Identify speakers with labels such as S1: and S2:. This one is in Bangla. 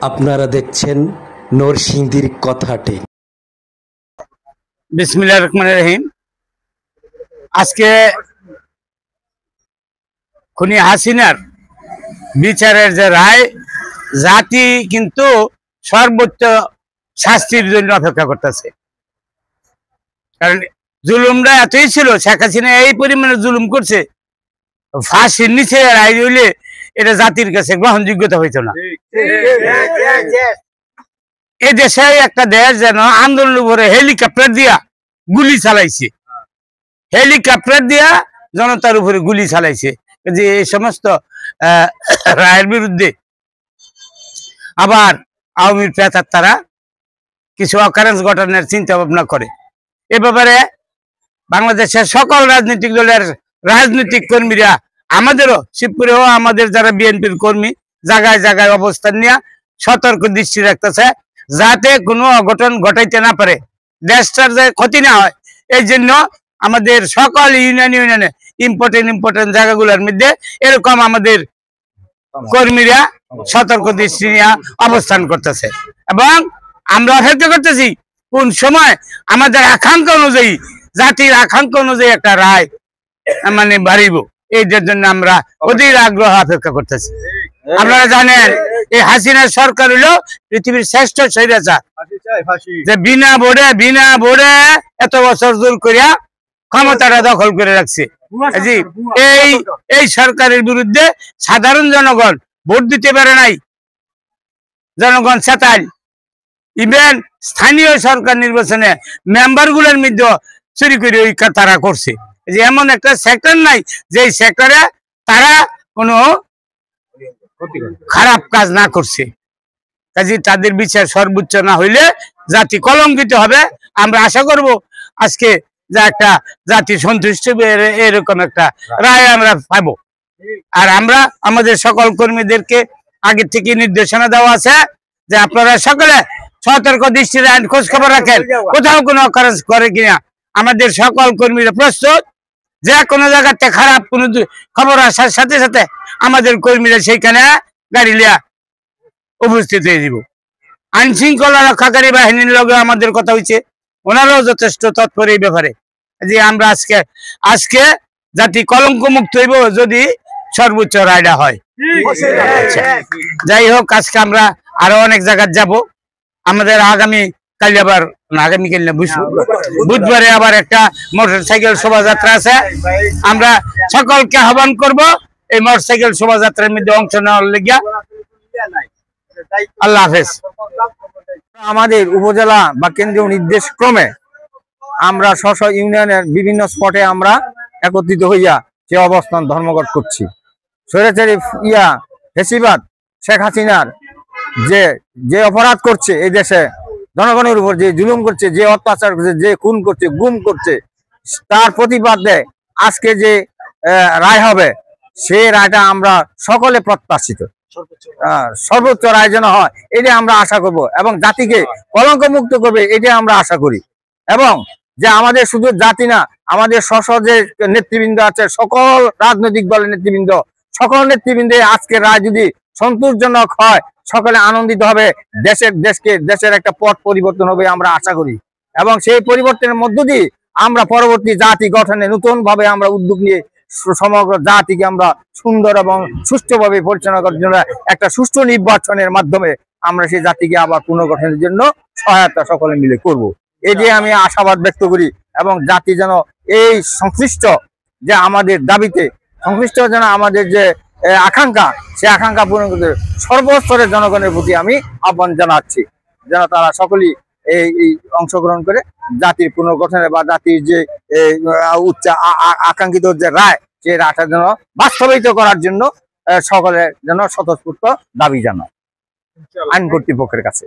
S1: আপনারা দেখছেন নরসিংদীর কথাটে।
S2: বিসমিল্লাহির রহমানির রহিম। আজকে খুনি হাসিনার বিচারের যে রায়, জাতি কিন্তু সর্বোচ্চ শাস্তির জন্য অপেক্ষা করতেছে। কারণ জুলুমটা এতই ছিল, শেখ হাসিনা এই পরিমাণে জুলুম করছে, ফাঁসির নিচে রায় হইলে এটা জাতির কাছে গ্রহণযোগ্যতা হইতো না। এই দেশে একটা দেশ যেন আন্দোলন করে হেলিকপ্টার দিয়া গুলি চালাইছে, হেলিকপ্টার দিয়া জনতার উপরে গুলি চালাইছে। যে এই সমস্ত রায়ের বিরুদ্ধে আবার আওয়ামী পেতার তারা কিছু অকারেন্স ঘটনার চিন্তা ভাবনা করে। এ ব্যাপারে বাংলাদেশের সকল রাজনৈতিক দলের রাজনৈতিক কর্মীরা, আমাদেরও শিবপুরেও আমাদের যারা বিএনপির কর্মী জায়গায় জায়গায় অবস্থান নিয়ে সতর্ক দৃষ্টি রাখতেছে, যাতে কোনো অঘটন ঘটাইতে না পারে, দেশটার যে ক্ষতি না হয়। এই জন্য আমাদের সকল ইউনিয়নে ইম্পর্টেন্ট জায়গাগুলোর মধ্যে এরকম আমাদের কর্মীরা সতর্ক দৃষ্টি নিয়ে অবস্থান করতেছে, এবং আমরা অপেক্ষা করতেছি কোন সময় আমাদের আকাঙ্ক্ষা অনুযায়ী, জাতির আকাঙ্ক্ষা অনুযায়ী একটা রায় মানে বাড়িব। এইটার জন্য আমরা অধীর আগ্রহ অপেক্ষা করতেছি। আপনারা জানেন এই হাসিনা সরকার হলো পৃথিবীর শ্রেষ্ঠ স্বৈরাচার, যে বিনা ভোটে এত বছর জোর করিয়া ক্ষমতাটা দখল করে রাখছে। এই সরকারের বিরুদ্ধে সাধারণ জনগণ ভোট দিতে পারে নাই, জনগণ চেতাল। ইভেন স্থানীয় সরকার নির্বাচনে মেম্বার গুলোর মধ্যে চুরি করে ওই তারা করছে। যে এমন একটা সেক্টর নাই যে সেক্টরে তারা কোনো খারাপ কাজ না করছে। কাজে তাদের বিচার সর্বোচ্চ না হইলে জাতি কলঙ্কিত হবে। আমরা আশা করব আজকে যে একটা জাতি সন্তুষ্ট এরকম একটা রায় আমরা পাবো। আর আমরা আমাদের সকল কর্মীদেরকে আগে থেকে নির্দেশনা দেওয়া আছে যে আপনারা সকলে সতর্ক দৃষ্টিতে খোঁজ খবর রাখেন, কোথাও কোনো অকারেন্স করে কিনা। আমাদের সকল কর্মীরা প্রস্তুত, যে কোনো জায়গাতে খারাপ কোনো খবর আসার সাথে সাথে আমাদের কর্মীরা সেইখানে গাড়ি লিয়া উপস্থিত হয়ে যাব। আইন শৃঙ্খলা রক্ষাকারী বাহিনীর লগে আমাদের কথা হয়েছে, ওনারাও যথেষ্ট তৎপর এই ব্যাপারে। যে আমরা আজকে জাতি কলঙ্ক মুক্ত হইব যদি সর্বোচ্চ রায়টা হয়। যাই হোক, আজকে আমরা আরো অনেক জায়গায় যাব। আমাদের বুধবারে আবার একটা মোটরসাইকেল শোভাযাত্রা আছে। আমরা সকলকে আহ্বান করব এই মোটরসাইকেল শোভাযাত্রার মধ্যে অংশ নেওয়ার লেগিয়া। আল্লাহ হাফেজ।
S3: আমাদের উপজেলা বা কেন্দ্রীয় নির্দেশ ক্রমে আমরা স্ব ইউনিয়নের বিভিন্ন স্পটে আমরা একত্রিত হইয়া যে অবস্থান ধর্মঘট করছি। স্বৈরাচারী ফ্যাসিবাদ শেখ হাসিনার যে অপরাধ করছে, এই দেশে জনগণের উপর যে জুলুম করছে, যে অত্যাচার করছে, যে খুন করছে, গুম করছে, তার প্রতিবাদে আজকে যে রায় হবে, সেই রায়টা আমরা সকলে প্রত্যাশিত, সর্বোচ্চ রায় যেন হয় এটা আমরা আশা করব, এবং জাতিকে কলঙ্ক মুক্ত করবে এটা আমরা আশা করি। এবং যে আমাদের শুধু জাতি না, আমাদের যে নেতৃবৃন্দ আছে, সকল রাজনৈতিক দলের নেতৃবৃন্দ, সকল নেতৃবৃন্দে আজকের রায় যদি সন্তোষজনক হয়, সকলে আনন্দিত হবে, দেশের একটা পথ পরিবর্তন হবে আমরা আশা করি। এবং সেই পরিবর্তনের মধ্য দিয়ে আমরা পরবর্তী জাতি গঠনে নতুন ভাবে আমরা উদ্যোগ নিয়ে সমগ্র জাতিকে আমরা সুন্দর এবং সুষ্ঠুভাবে পরিচালনা করার জন্য একটা সুষ্ঠু নির্বাচনের মাধ্যমে আমরা সেই জাতিকে আবার পুনর্গঠনের জন্য সহায়তা সকলে মিলে করব। এই যে আমি আশাবাদ ব্যক্ত করি, এবং জাতি যেন এই সংশ্লিষ্ট যে আমাদের দাবিতে সংশ্লিষ্ট যেন আমাদের যে আকাঙ্ক্ষা, সেই আকাঙ্ক্ষা পূরণ করতে সর্বস্তরের জনগণের প্রতি আমি আহ্বান জানাচ্ছি, যেন তারা সকলেই এই অংশগ্রহণ করে জাতির পুনর্গঠনে বা জাতির যে উচ্চ আকাঙ্ক্ষিত যে রায়, সেই রায়টা যেন বাস্তবায়িত করার জন্য সকলের যেন স্বতঃস্ফূর্ত দাবি জানায় আইন কর্তৃপক্ষের কাছে।